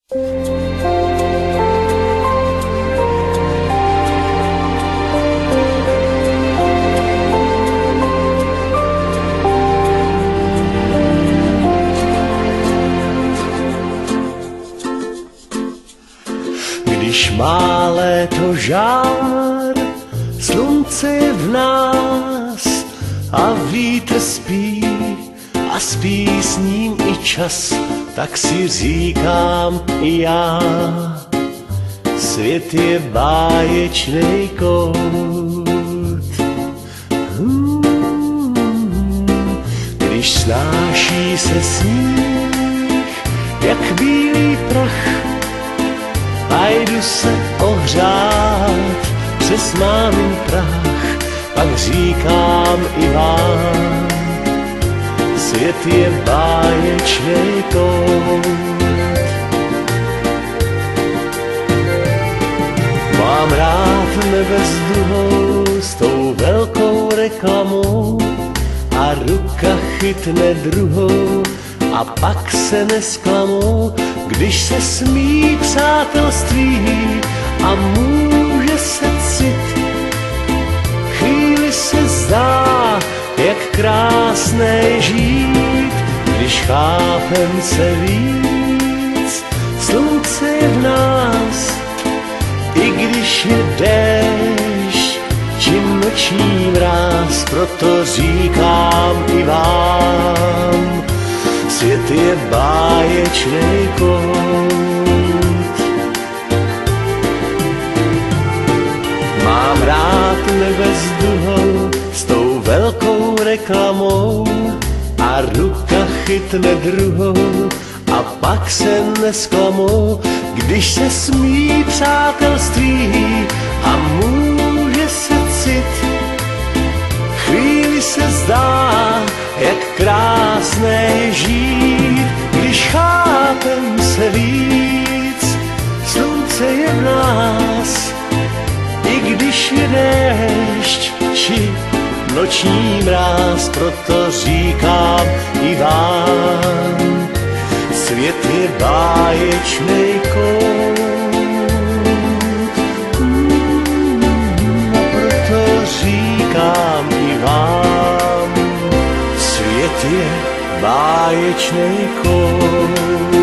Když má léto žár, slunce je v nás a vítr spí a spí s ním i čas, tak si říkám i já, svět je báječnej kout. Když snáší se sníh, jak bílý prach, a jdu se ohřát přes mámin prach, pak říkám i vám, svět je báječnej kout. Mám rád nebe s duhou, s tou velkou reklamou, a ruka chytne druhou a pak se nesklamou, když se smí přátelství a může se cit. Chvíli se zdá, jak krásné je žít, když chápem se víc, slunce je v nás, i když je déšť či noční mráz, proto říkám i vám, svět je báječnej kout. Mám rád nebe s duhou, s tou velkou reklamou, a ruka chytne druhou a pak se nesklamou, když se smí přátelství a může se cit. Chvíli se zdá, jak krásné je žít, když chápem se víc, slunce je v nás, i když je déšť či noční mráz, proto říkám i vám, svět je báječnej kout. A proto říkám i vám, svět je báječnej kout.